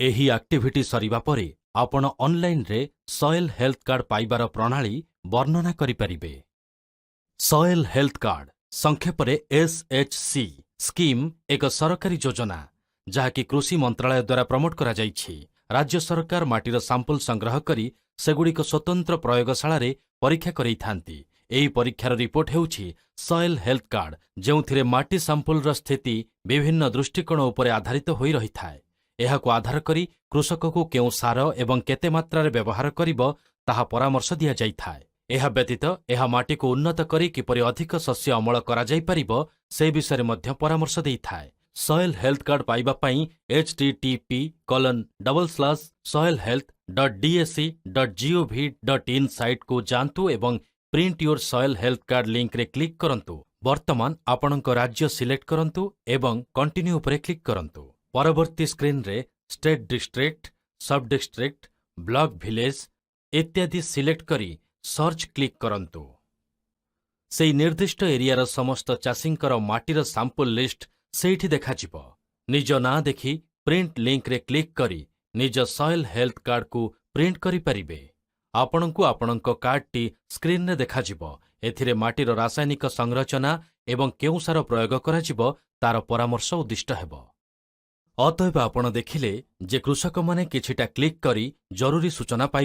ଏହି ଆକ୍ଟିଭିଟି ସରିବା ପରେ ଆପଣ ଅନଲାଇନରେ ସଏଲ୍ ହେଲ୍ଥ କାର୍ଡ ପାଇବାର ପ୍ରଣାଳୀ ବର୍ଣ୍ଣନା କରିପାରିବେ। ସଏଲ୍ ହେଲ୍ଥ କାର୍ଡ ସଂକ୍ଷେପରେ SHC ସ୍କିମ୍ ଏକ ସରକାରୀ ଯୋଜନା ଯାହାକି କୃଷି ମନ୍ତ୍ରାଳୟ ଦ୍ୱାରା ପ୍ରମୋଟ କରାଯାଇଛି। ରାଜ୍ୟ ସରକାର ମାଟିର ସାମ୍ପଲ ସଂଗ୍ରହ କରି ସେଗୁଡ଼ିକ ସ୍ୱତନ୍ତ୍ର ପ୍ରୟୋଗଶାଳାରେ ପରୀକ୍ଷା କରେଇଥାନ୍ତି। ଏହି ପରୀକ୍ଷାର ରିପୋର୍ଟ ହେଉଛି ସଏଲ୍ ହେଲ୍ଥ କାର୍ଡ, ଯେଉଁଥିରେ ମାଟି ସାମ୍ପଲର ସ୍ଥିତି ବିଭିନ୍ନ ଦୃଷ୍ଟିକୋଣ ଉପରେ ଆଧାରିତ ହୋଇ ରହିଥାଏ। ଏହାକୁ ଆଧାର କରି କୃଷକକୁ କେଉଁ ସାର ଏବଂ କେତେ ମାତ୍ରାରେ ବ୍ୟବହାର କରିବ ତାହା ପରାମର୍ଶ ଦିଆଯାଇଥାଏ। ଏହା ବ୍ୟତୀତ ଏହା ମାଟିକୁ ଉନ୍ନତ କରି କିପରି ଅଧିକ ଶସ୍ୟ ଅମଳ କରାଯାଇପାରିବ ସେ ବିଷୟରେ ମଧ୍ୟ ପରାମର୍ଶ ଦେଇଥାଏ। ସଏଲ୍ ହେଲ୍ଥ କାର୍ଡ ପାଇବା ପାଇଁ http://soilhealth.dsc.gov.in ସାଇଟ୍କୁ ଯାଆନ୍ତୁ ଏବଂ print your soil health card ଲିଙ୍କରେ କ୍ଲିକ୍ କରନ୍ତୁ। ବର୍ତ୍ତମାନ ଆପଣଙ୍କ ରାଜ୍ୟ ସିଲେକ୍ଟ କରନ୍ତୁ ଏବଂ କଣ୍ଟିନ୍ୟୁ ଉପରେ କ୍ଲିକ୍ କରନ୍ତୁ। ପରବର୍ତ୍ତୀ ସ୍କ୍ରିନ୍ରେ ଷ୍ଟେଟ୍, ଡିଷ୍ଟ୍ରିକ୍ଟ, ସବ୍ ଡିଷ୍ଟ୍ରିକ୍ଟ, ବ୍ଲକ, ଭିଲେଜ ଇତ୍ୟାଦି ସିଲେକ୍ଟ କରି ସର୍ଚ୍ଚ କ୍ଲିକ୍ କରନ୍ତୁ। ସେହି ନିର୍ଦ୍ଦିଷ୍ଟ ଏରିଆର ସମସ୍ତ ଚାଷୀଙ୍କର ମାଟିର ସାମ୍ପଲ ଲିଷ୍ଟ ସେଇଠି ଦେଖାଯିବ। ନିଜ ନାଁ ଦେଖି ପ୍ରିଣ୍ଟ ଲିଙ୍କରେ କ୍ଲିକ୍ କରି ନିଜ ସଏଲ୍ ହେଲ୍ଥ କାର୍ଡକୁ ପ୍ରିଣ୍ଟ କରିପାରିବେ। ଆପଣଙ୍କୁ ଆପଣଙ୍କ କାର୍ଡଟି ସ୍କ୍ରିନ୍ରେ ଦେଖାଯିବ। ଏଥିରେ ମାଟିର ରାସାୟନିକ ସଂରଚନା ଏବଂ କେଉଁ ସାର ପ୍ରୟୋଗ କରାଯିବ ତାର ପରାମର୍ଶ ଉଦ୍ଦିଷ୍ଟ ହେବ। ଅତଏବ ଆପଣ ଦେଖିଲେ ଯେ କୃଷକମାନେ କିଛିଟା କ୍ଲିକ୍ କରି ଜରୁରୀ ସୂଚନା ପାଇ